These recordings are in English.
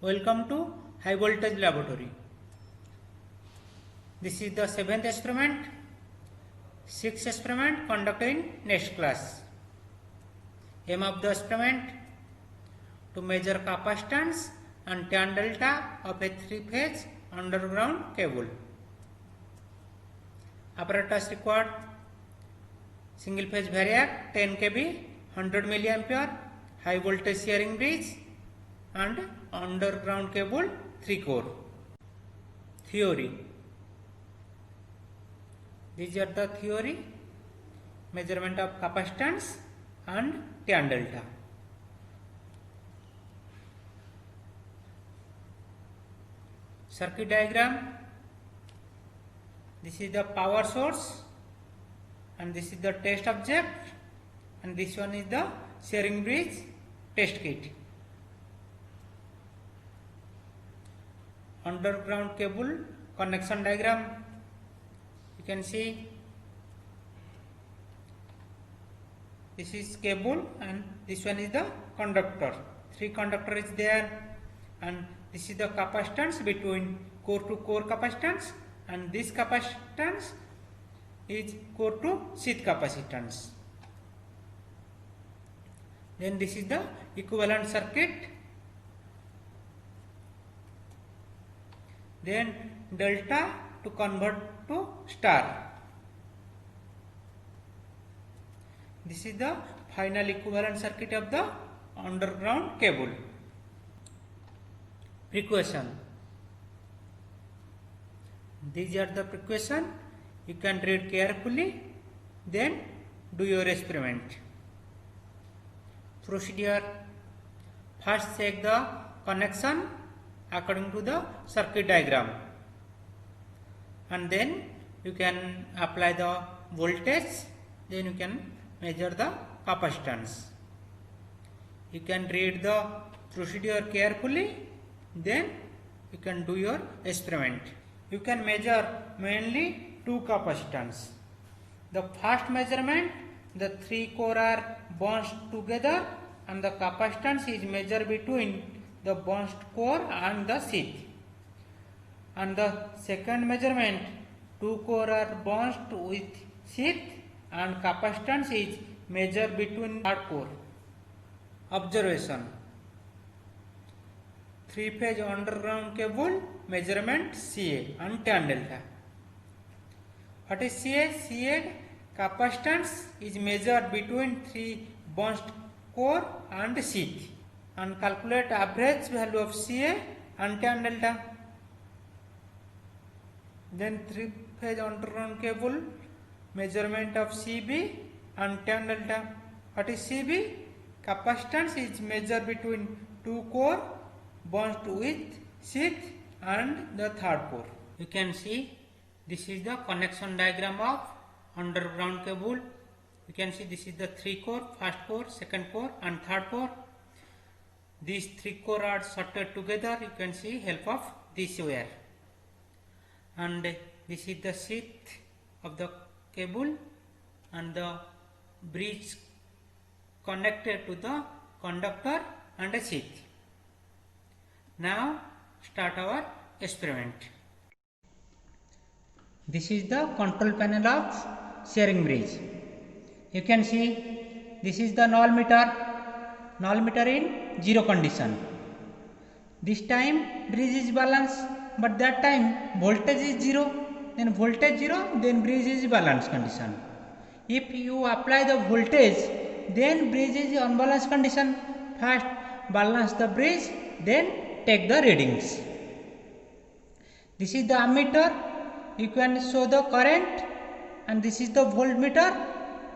Welcome to High Voltage Laboratory. This is the 7th experiment. 6th experiment conducted in next class. Aim of the experiment to measure capacitance and tan delta of a 3-phase underground cable. Apparatus required: single phase variac 10 kV, 100 milliampere, high voltage shearing bridge and underground cable 3 core. Theory: these are the theory: measurement of capacitance and tan delta. Circuit diagram: this is the power source and this is the test object and this one is the shearing bridge test kit. Underground cable connection diagram: you can see this is cable and this one is the conductor. 3 conductor is there and this is the capacitance between core to core capacitance and this capacitance is core to sheath capacitance. Then this is the equivalent circuit. Then delta to convert to star. This is the final equivalent circuit of the underground cable. Precaution: these are the precaution. You can read carefully, then do your experiment. Procedure: first check the connection according to the circuit diagram and then you can apply the voltage, then you can measure the capacitance. You can read the procedure carefully, then you can do your experiment. You can measure mainly 2 capacitance. The first measurement, the 3 core are bunched together and the capacitance is measured between the bunched core and the sheath. And the second measurement, 2 core are bunched with sheath and capacitance is measured between third core. Observation: 3-phase underground cable measurement CA and tan delta. What is CA? CA capacitance is measured between 3 bunched core and sheath and calculate average value of CA and tan delta. Then 3-phase underground cable measurement of CB and tan delta. What is CB? Capacitance is measured between 2 core bunched with sheath and the third core. You can see this is the connection diagram of underground cable. You can see this is the 3 core, first core, second core and third core. These 3 core are soldered together. You can see help of this wire. And this is the sheath of the cable and the bridge connected to the conductor and a sheath. Now start our experiment. This is the control panel of shearing bridge. You can see this is the null meter in 0 condition. This time bridge is balanced, but that time voltage is 0, then voltage 0, then bridge is balanced condition. If you apply the voltage, then bridge is unbalanced condition. First balance the bridge, then take the readings. This is the ammeter. You can show the current and this is the voltmeter,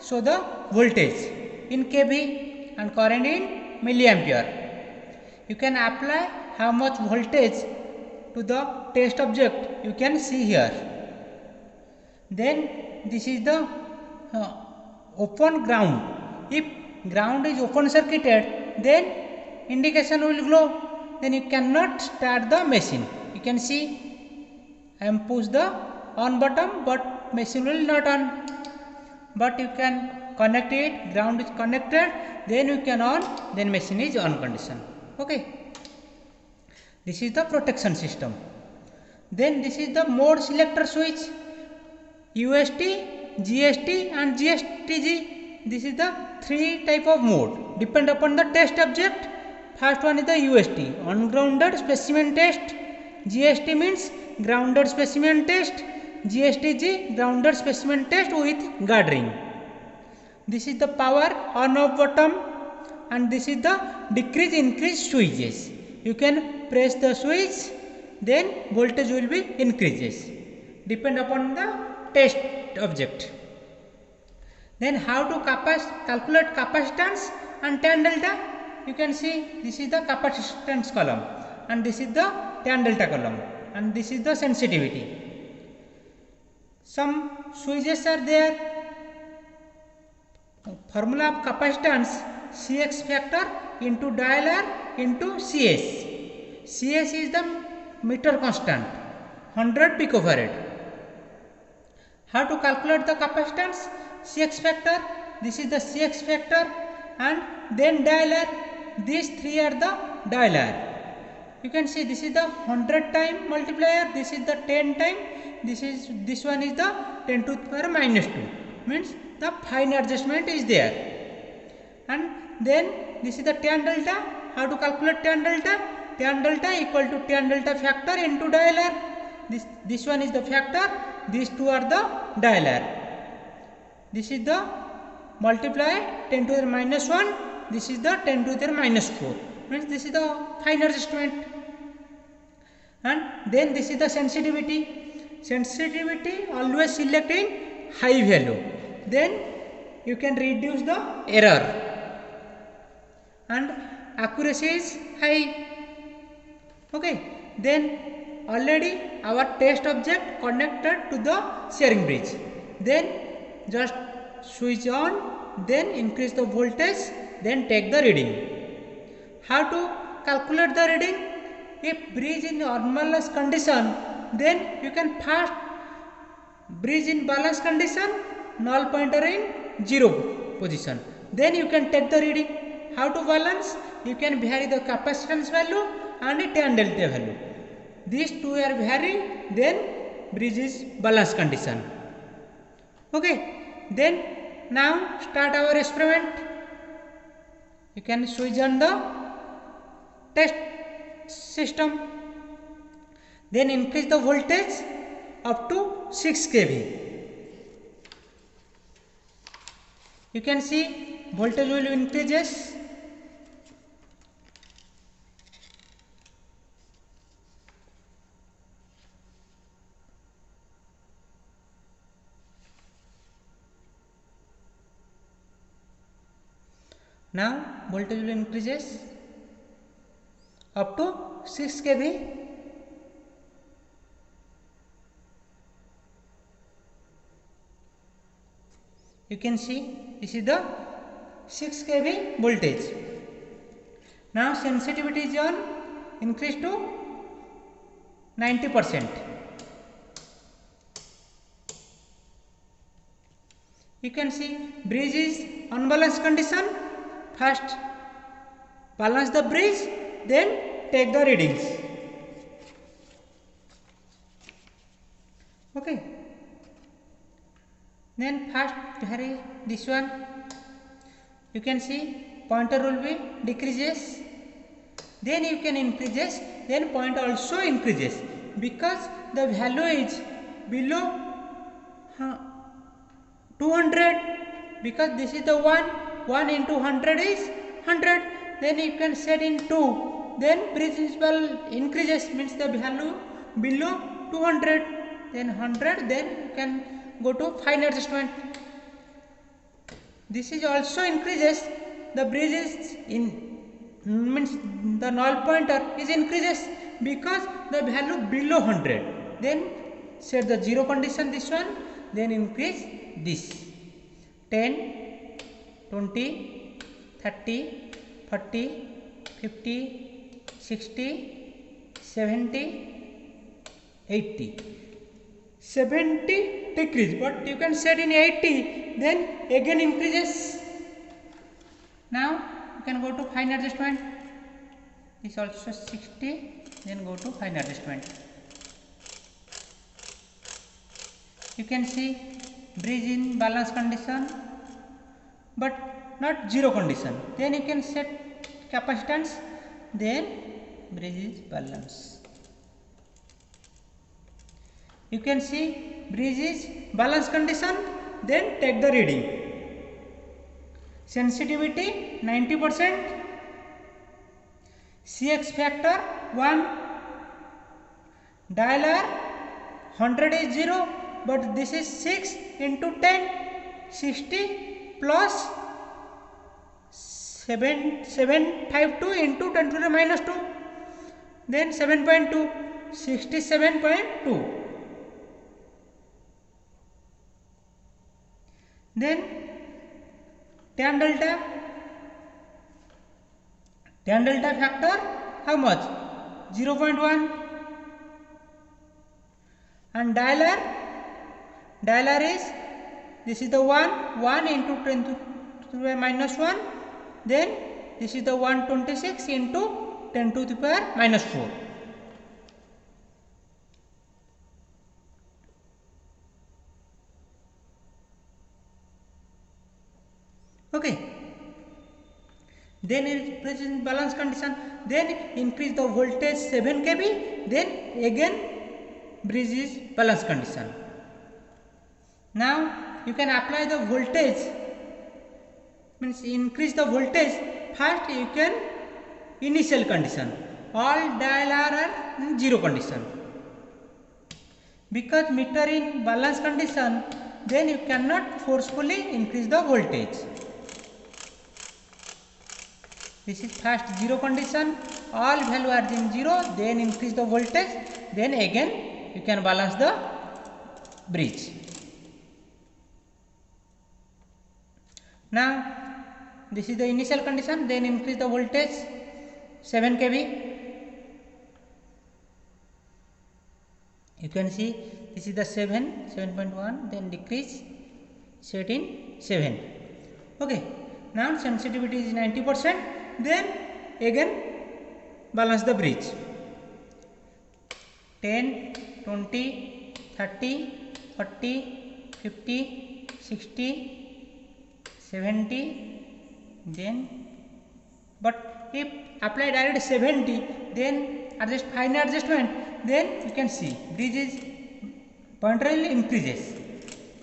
show the voltage in kV and current in milliampere. You can apply how much voltage to the test object, you can see here. Then this is the open ground. If ground is open circuited, then indication will glow. Then you cannot start the machine. You can see I am push the on button, but machine will not on. But you can connect it, ground is connected, then you can on, then machine is on condition. Okay. This is the protection system. Then this is the mode selector switch, UST, GST and GSTG. This is the three type of mode depend upon the test object. First one is the UST, ungrounded specimen test. GST means grounded specimen test. GSTG, grounded specimen test with guard ring. This is the power on off button and this is the decrease increase switches. You can press the switch, then voltage will be increases depend upon the test object. Then how to calculate capacitance and tan delta? You can see this is the capacitance column and this is the tan delta column and this is the sensitivity. Some switches are there. Formula of capacitance, Cx factor into dial R into Cs. Cs is the meter constant, 100 picofarad. How to calculate the capacitance? Cx factor, this is the Cx factor and then dial R. These three are the dial R. You can see this is the 100 time multiplier, this is the 10 time, this one is the 10 to the power minus 2. Means the fine adjustment is there. And then this is the tan delta. How to calculate tan delta? Tan delta equal to tan delta factor into dial R. This one is the factor, these two are the dial R. This is the multiply 10 to the minus 1, this is the 10 to the minus 4. Means this is the fine adjustment. And then this is the sensitivity. Sensitivity always select in high value. Then you can reduce the error. And accuracy is high. Okay. Then already our test object connected to the steering bridge. Then just switch on, then increase the voltage, then take the reading. How to calculate the reading? If bridge in normalness condition, then you can first bridge in balance condition, null pointer in 0 position. Then you can take the reading. How to balance? You can vary the capacitance value and a tan delta value. These two are vary, then bridge is balance condition. Okay. Then now start our experiment. You can switch on the test system. Then increase the voltage up to 6 kV. You can see voltage will increases. Now voltage will increases up to 6 kV. You can see this is the 6 kV voltage. Now sensitivity is on increase to 90%. You can see bridge is unbalanced condition. First balance the bridge, then take the readings. Okay. Then first vary this one. You can see pointer will be decreases. Then you can increases. Then point also increases because the value is below 200. Because this is the 1 into 100 is 100. Then you can set in 2. Then principal increases means the value below 200. Then 100. Then you can go to fine adjustment. This is also increases. The bridge is in means the null pointer is increases because the value below 100. Then set the 0 condition this one. Then increase this 10, 20, 30, 40, 50, 60, 70, 80. 70 decrease, but you can set in 80, then again increases. Now you can go to fine adjustment. is also 60, then go to fine adjustment. You can see bridge in balance condition but not zero condition, then you can set capacitance, then bridge is balance. You can see bridge is balance condition, then take the reading. Sensitivity 90%, CX factor 1, dialer 100 is 0, but this is 6 into 10, 60 plus 752 into 10 to the minus 2, then 7.2, 67.2. Then tan delta factor how much? 0.1. And dialer is, this is the 1 into 10 to the minus 1, then this is the 126 into 10 to the power minus 4. Okay. Then it is in balance condition, then increase the voltage 7 kV, then again bridge is balance condition. Now you can apply the voltage, means increase the voltage. First you can initial condition, all dial are in zero condition, because meter in balance condition, then you cannot forcefully increase the voltage. This is first zero condition, all value are in zero, then increase the voltage, then again you can balance the bridge. Now this is the initial condition, then increase the voltage 7 kV. You can see this is the 7.1, then decrease, set in 7. Okay. Now sensitivity is 90%, then again balance the bridge. 10, 20, 30, 40, 50, 60, 70, then, but if apply direct 70, then adjust fine adjustment, then you can see bridge is pointerly increases,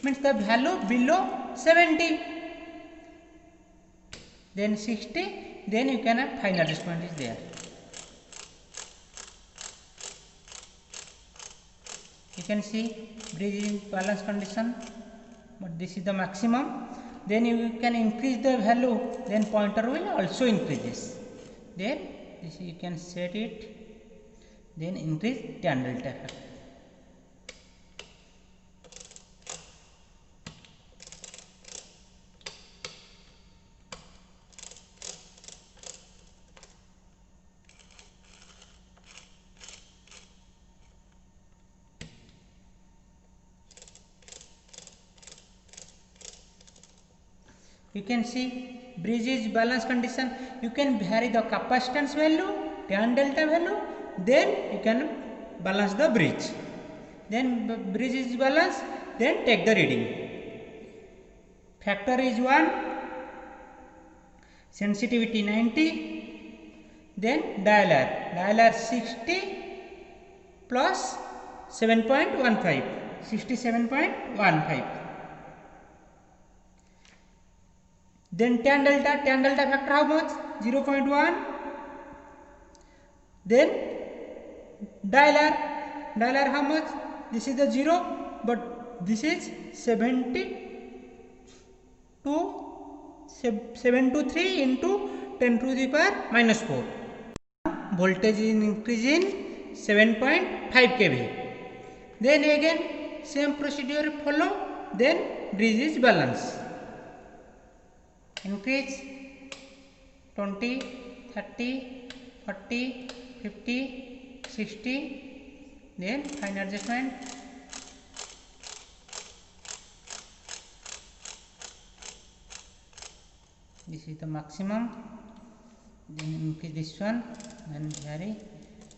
means the value below 70, then 60, then you can have fine adjustment is there. You can see bridge in balance condition, but this is the maximum, then you can increase the value, then pointer will also increases, then this you can set it, then increase tan delta factor. You can see bridge is balance condition, you can vary the capacitance value, tan delta value, then you can balance the bridge. Then bridge is balance, then take the reading. Factor is 1, sensitivity 90, then dialer 60 plus 7.15, 67.15. Then tan delta factor how much? 0.1. Then dialer how much? This is the 0, but this is 723 into 10 to the power minus 4. Voltage is increasing 7.5 kV. Then again same procedure follow, then bridge is balance. Increase 20, 30, 40, 50, 60, then fine adjustment. This is the maximum, then increase this one, and here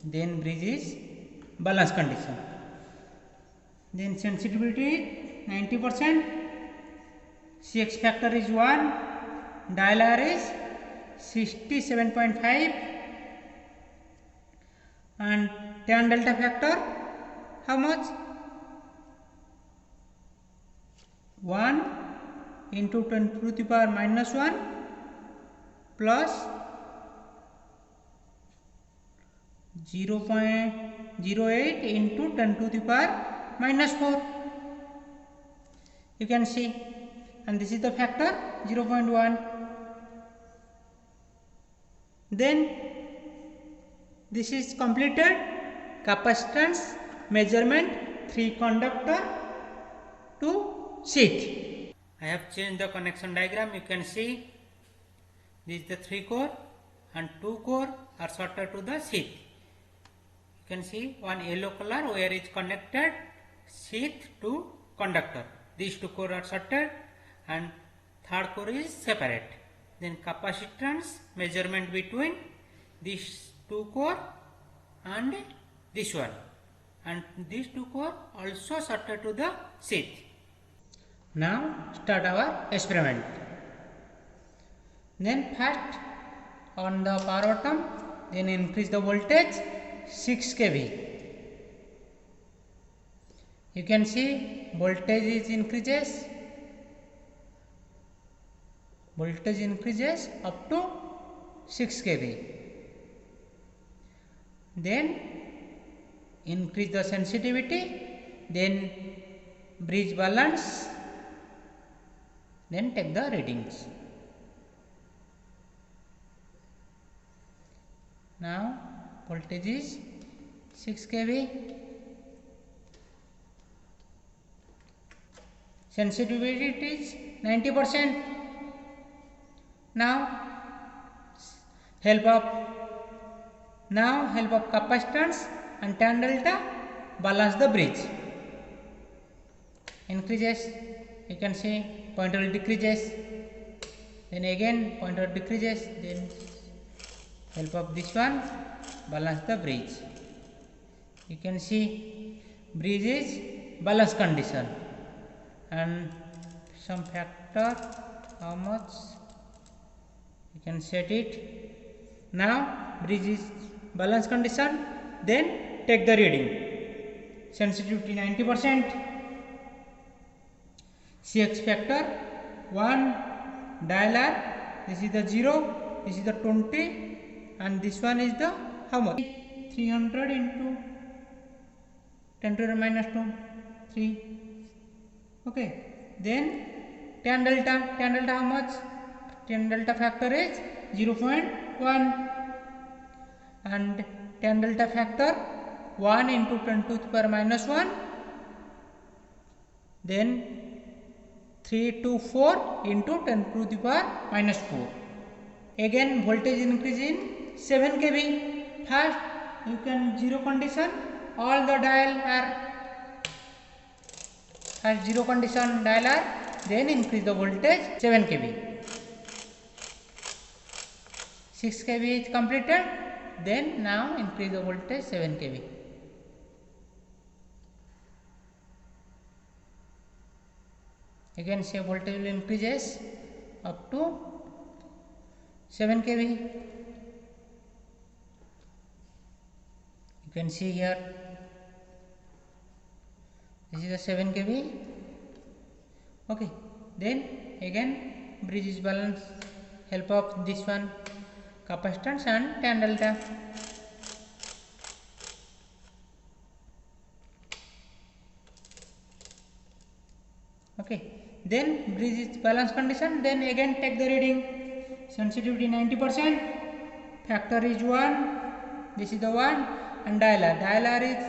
then bridge is balance condition. Then sensitivity is 90%, Cx factor is 1, dial R is 67.5, and tan delta factor how much? 1 into 10 to the power minus 1 plus 0.08 into 10 to the power minus 4. You can see, and this is the factor 0.1. Then this is completed capacitance measurement 3 conductor to sheath. I have changed the connection diagram. You can see this is the 3 core and 2 core are shorted to the sheath. You can see one yellow color where is connected sheath to conductor. These 2 core are shorted and third core is separate. Then capacitance measurement between these 2 core and this one, and these 2 core also shorted to the sheath. Now start our experiment. Then first on the power bottom, then increase the voltage 6 kV. You can see voltage increases up to 6 kV. Then increase the sensitivity, then bridge balance, then take the readings. Now voltage is 6 kV, sensitivity is 90%. Now help of capacitance and tan delta balance the bridge. Increases, you can see pointer decreases, then again pointer decreases, then help of this one balance the bridge. You can see bridge is balance condition, and some factor how much you can set it. Now bridge is balance condition, then take the reading. Sensitivity 90%, Cx factor 1, dial R, this is the 0, this is the 20, and this one is the how much? 300 into 10 to the minus 2, 3. Okay. Then tan delta how much? Tan delta factor is 0.1, and tan delta factor 1 into 10 to the power minus 1, then 3 to 4 into 10 to the power minus 4. Again voltage increase in 7 kV. First you can zero condition all the dial are. First zero condition dial R, then increase the voltage 7 kV. 6 kV is completed, then now increase the voltage 7 kV. Again say voltage will increases up to 7 kV. You can see here this is the 7 kV. Okay, then again bridge is balance, help of this one capacitance and tan delta. Okay, then bridge is balance condition, then again take the reading. Sensitivity 90%, factor is 1, this is the 1, and dial R is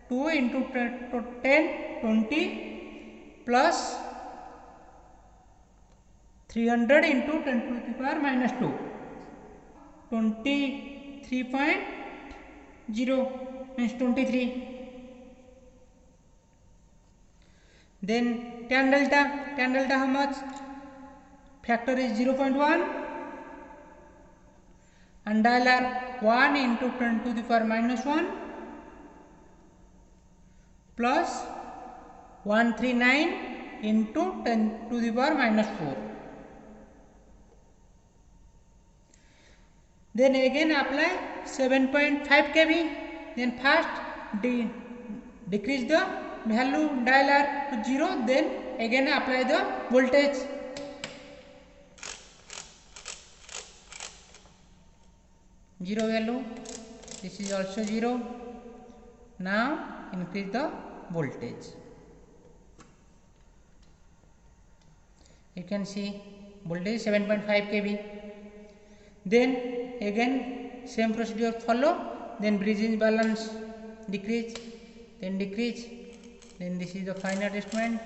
2 into 10, 20 plus 300 into 10 to the power minus 2, 23.0 means 23. Then tan delta how much? Factor is 0.1, and dialer 1 into 10 to the power minus 1 plus 139 into 10 to the power minus 4. Then again apply 7.5 kV. Then first decrease the value dialer to 0. Then again apply the voltage. Zero value. This is also 0. Now increase the voltage. You can see voltage 7.5 kV. Then again same procedure follow. Then bridge imbalance decrease, then decrease. Then this is the final adjustment.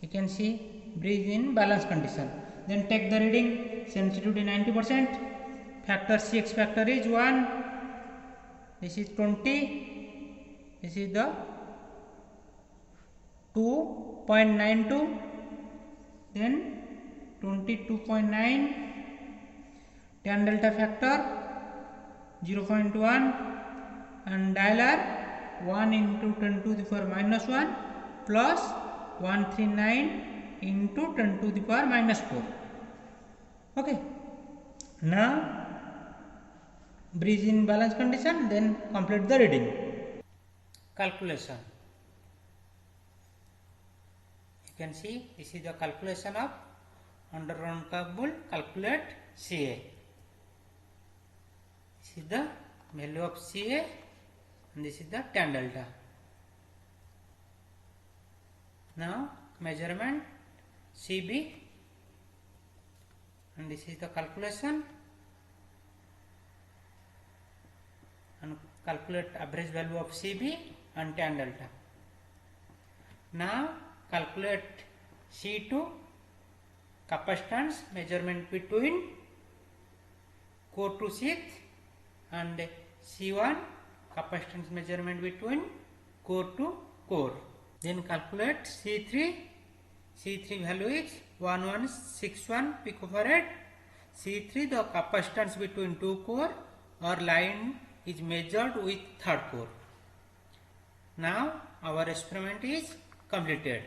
You can see bridge in balance condition. Then take the reading. Sensitivity 90%. Factor CX factor is 1. This is 20. This is the 2.92. Then 22.9. Tan delta factor 0.1 and dialer 1 into 10 to the power minus 1 plus 139 into 10 to the power minus 4. Okay. Now bridge in balance condition, then complete the reading. Calculation. You can see this is the calculation of underground cable. Calculate CA. This is the value of CA and this is the tan delta. Now measurement CB and this is the calculation, and calculate average value of CB and tan delta. Now calculate C2 capacitance measurement between core to sheath, and C1 capacitance measurement between core to core. Then calculate C3. C3 value is 1161 picofarad. C3 the capacitance between two core or line is measured with third core. Now our experiment is completed.